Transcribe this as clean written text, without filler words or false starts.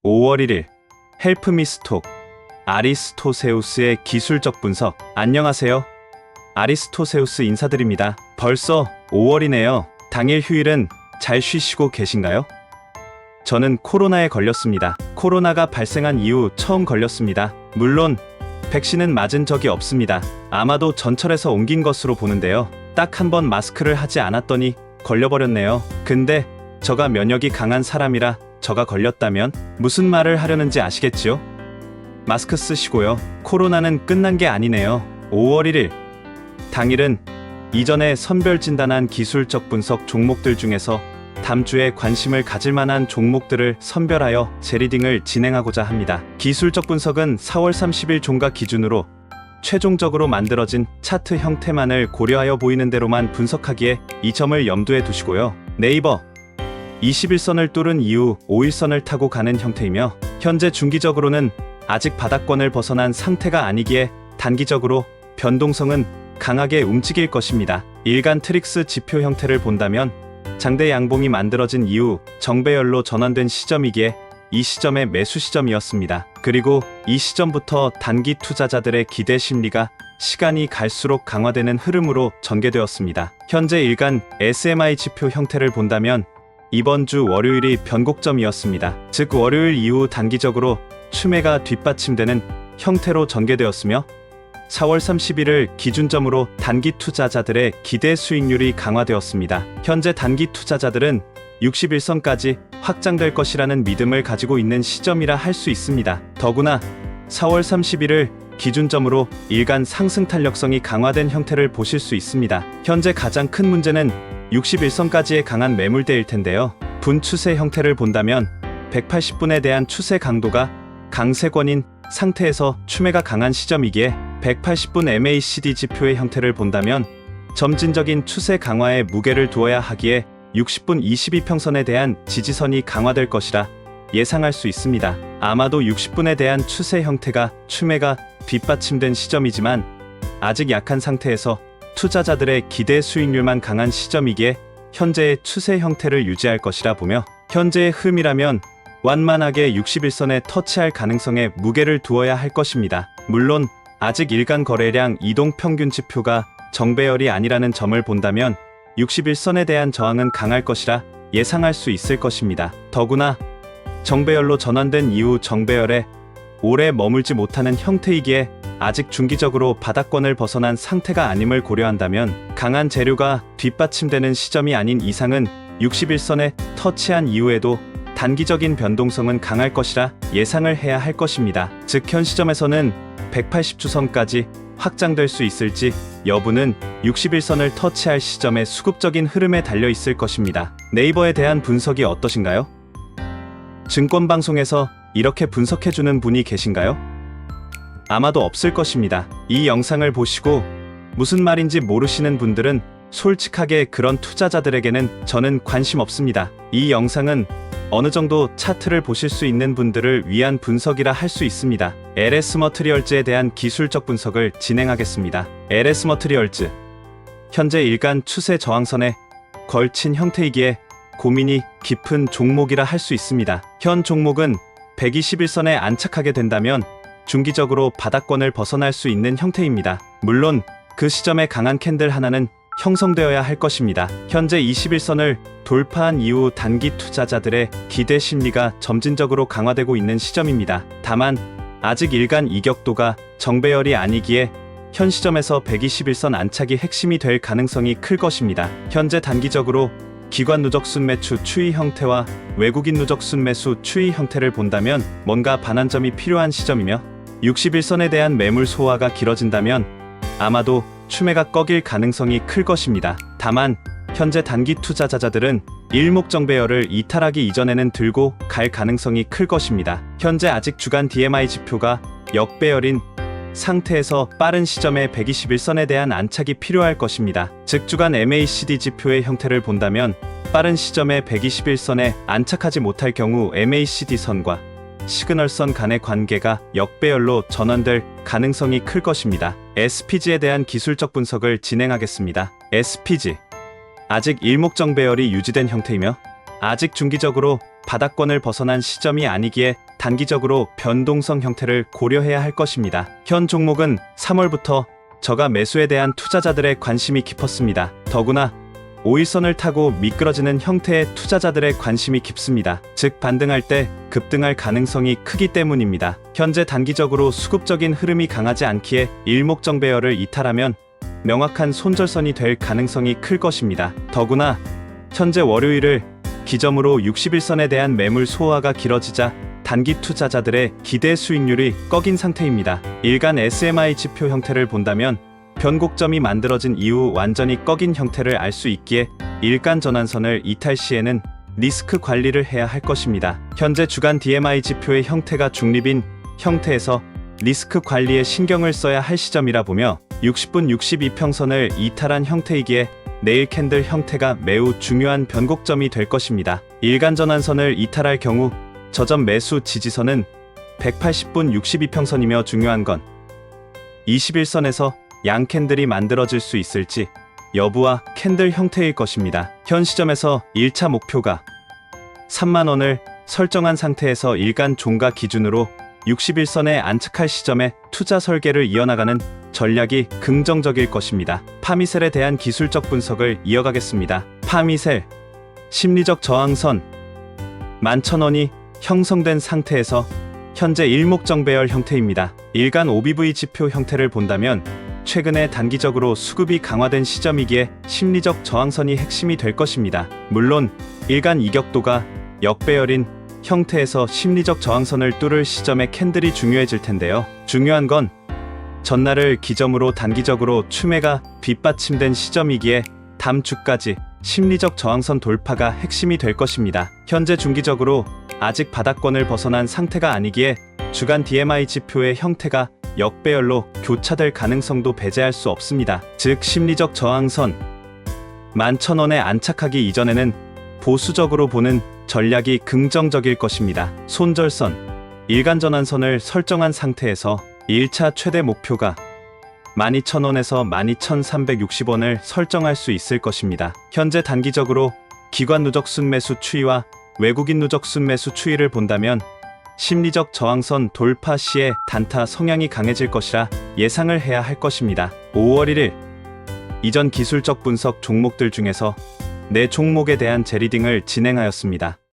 5월 1일 헬프미스톡 아리스토세우스의 기술적 분석. 안녕하세요. 아리스토세우스 인사드립니다. 벌써 5월이네요. 당일 휴일은 잘 쉬시고 계신가요? 저는 코로나에 걸렸습니다. 코로나가 발생한 이후 처음 걸렸습니다. 물론 백신은 맞은 적이 없습니다. 아마도 전철에서 옮긴 것으로 보는데요. 딱 한 번 마스크를 하지 않았더니 걸려버렸네요. 근데 저가 면역이 강한 사람이라 저가 걸렸다면 무슨 말을 하려는지 아시겠지요? 마스크 쓰시고요. 코로나는 끝난 게 아니네요. 5월 1일 당일은 이전에 선별 진단한 기술적 분석 종목들 중에서 다음 주에 관심을 가질 만한 종목들을 선별하여 재리딩을 진행하고자 합니다. 기술적 분석은 4월 30일 종가 기준으로 최종적으로 만들어진 차트 형태만을 고려하여 보이는 대로만 분석하기에 이 점을 염두에 두시고요. 네이버 21선을 뚫은 이후 5일선을 타고 가는 형태이며 현재 중기적으로는 아직 바닥권을 벗어난 상태가 아니기에 단기적으로 변동성은 강하게 움직일 것입니다. 일간 트릭스 지표 형태를 본다면 장대 양봉이 만들어진 이후 정배열로 전환된 시점이기에 이 시점의 매수 시점이었습니다. 그리고 이 시점부터 단기 투자자들의 기대 심리가 시간이 갈수록 강화되는 흐름으로 전개되었습니다. 현재 일간 SMI 지표 형태를 본다면 이번 주 월요일이 변곡점이었습니다. 즉 월요일 이후 단기적으로 추매가 뒷받침되는 형태로 전개되었으며 4월 30일을 기준점으로 단기 투자자들의 기대 수익률이 강화되었습니다. 현재 단기 투자자들은 61선까지 확장될 것이라는 믿음을 가지고 있는 시점이라 할 수 있습니다. 더구나 4월 30일을 기준점으로 일간 상승 탄력성이 강화된 형태를 보실 수 있습니다. 현재 가장 큰 문제는 61선까지의 강한 매물대일 텐데요. 분 추세 형태를 본다면 180분에 대한 추세 강도가 강세권인 상태에서 추매가 강한 시점이기에 180분 MACD 지표의 형태를 본다면 점진적인 추세 강화에 무게를 두어야 하기에 60분 22평선에 대한 지지선이 강화될 것이라 예상할 수 있습니다. 아마도 60분에 대한 추세 형태가 추매가 뒷받침된 시점이지만 아직 약한 상태에서 투자자들의 기대 수익률만 강한 시점이기에 현재의 추세 형태를 유지할 것이라 보며 현재의 흐름이라면 완만하게 61선에 터치할 가능성에 무게를 두어야 할 것입니다. 물론 아직 일간 거래량 이동평균 지표가 정배열이 아니라는 점을 본다면 61선에 대한 저항은 강할 것이라 예상할 수 있을 것입니다. 더구나 정배열로 전환된 이후 정배열에 오래 머물지 못하는 형태이기에 아직 중기적으로 바닥권을 벗어난 상태가 아님을 고려한다면 강한 재료가 뒷받침되는 시점이 아닌 이상은 61선에 터치한 이후에도 단기적인 변동성은 강할 것이라 예상을 해야 할 것입니다. 즉 현 시점에서는 180주선까지 확장될 수 있을지 여부는 61선을 터치할 시점의 수급적인 흐름에 달려 있을 것입니다. 네이버에 대한 분석이 어떠신가요? 증권방송에서 이렇게 분석해주는 분이 계신가요? 아마도 없을 것입니다. 이 영상을 보시고 무슨 말인지 모르시는 분들은 솔직하게 그런 투자자들에게는 저는 관심 없습니다. 이 영상은 어느 정도 차트를 보실 수 있는 분들을 위한 분석이라 할 수 있습니다. LS 머트리얼즈에 대한 기술적 분석을 진행하겠습니다. LS 머트리얼즈 현재 일간 추세 저항선에 걸친 형태이기에 고민이 깊은 종목이라 할 수 있습니다. 현 종목은 121선에 안착하게 된다면 중기적으로 바닥권을 벗어날 수 있는 형태입니다. 물론 그 시점에 강한 캔들 하나는 형성되어야 할 것입니다. 현재 21선을 돌파한 이후 단기 투자자들의 기대 심리가 점진적으로 강화되고 있는 시점입니다. 다만 아직 일간 이격도가 정배열이 아니기에 현 시점에서 121선 안착이 핵심이 될 가능성이 클 것입니다. 현재 단기적으로 기관 누적 순매수 추이 형태와 외국인 누적 순매수 추이 형태를 본다면 뭔가 반환점이 필요한 시점이며 61선에 대한 매물 소화가 길어진다면 아마도 추매가 꺾일 가능성이 클 것입니다. 다만 현재 단기 투자자들은 일목정배열을 이탈하기 이전에는 들고 갈 가능성이 클 것입니다. 현재 아직 주간 DMI 지표가 역배열인 상태에서 빠른 시점에 121선에 대한 안착이 필요할 것입니다. 즉 주간 MACD 지표의 형태를 본다면 빠른 시점에 121선에 안착하지 못할 경우 MACD선과 시그널선 간의 관계가 역배열로 전환될 가능성이 클 것입니다. SPG에 대한 기술적 분석을 진행하겠습니다. SPG 아직 일목정배열이 유지된 형태이며 아직 중기적으로 바닥권을 벗어난 시점이 아니기에 단기적으로 변동성 형태를 고려해야 할 것입니다. 현 종목은 3월부터 저가 매수에 대한 투자자들의 관심이 깊었습니다. 더구나 5일선을 타고 미끄러지는 형태의 투자자들의 관심이 깊습니다. 즉 반등할 때 급등할 가능성이 크기 때문입니다. 현재 단기적으로 수급적인 흐름이 강하지 않기에 일목정배열을 이탈하면 명확한 손절선이 될 가능성이 클 것입니다. 더구나 현재 월요일을 기점으로 60일선에 대한 매물 소화가 길어지자 단기 투자자들의 기대 수익률이 꺾인 상태입니다. 일간 SMI 지표 형태를 본다면 변곡점이 만들어진 이후 완전히 꺾인 형태를 알 수 있기에 일간 전환선을 이탈 시에는 리스크 관리를 해야 할 것입니다. 현재 주간 DMI 지표의 형태가 중립인 형태에서 리스크 관리에 신경을 써야 할 시점이라 보며 60분 62평선을 이탈한 형태이기에 내일 캔들 형태가 매우 중요한 변곡점이 될 것입니다. 일간 전환선을 이탈할 경우 저점 매수 지지선은 180분 62평선이며 중요한 건 21선에서 양캔들이 만들어질 수 있을지 여부와 캔들 형태일 것입니다. 현 시점에서 1차 목표가 3만원을 설정한 상태에서 일간 종가 기준으로 60일선에 안착할 시점에 투자 설계를 이어나가는 전략이 긍정적일 것입니다. 파미셀에 대한 기술적 분석을 이어가겠습니다. 파미셀 심리적 저항선 11,000원이 형성된 상태에서 현재 일목정배열 형태입니다. 일간 OBV 지표 형태를 본다면 최근에 단기적으로 수급이 강화된 시점이기에 심리적 저항선이 핵심이 될 것입니다. 물론 일간 이격도가 역배열인 형태에서 심리적 저항선을 뚫을 시점에 캔들이 중요해질 텐데요. 중요한 건 전날을 기점으로 단기적으로 추매가 뒷받침된 시점이기에 다음 주까지 심리적 저항선 돌파가 핵심이 될 것입니다. 현재 중기적으로 아직 바닥권을 벗어난 상태가 아니기에 주간 DMI 지표의 형태가 역배열로 교차될 가능성도 배제할 수 없습니다. 즉 심리적 저항선 11,000원에 안착하기 이전에는 보수적으로 보는 전략이 긍정적일 것입니다. 손절선 일간 전환선을 설정한 상태에서 1차 최대 목표가 12,000원에서 12,360원을 설정할 수 있을 것입니다. 현재 단기적으로 기관 누적 순매수 추이와 외국인 누적 순매수 추이를 본다면 심리적 저항선 돌파 시에 단타 성향이 강해질 것이라 예상을 해야 할 것입니다. 5월 1일 이전 기술적 분석 종목들 중에서 4종목에 대한 재리딩을 진행하였습니다.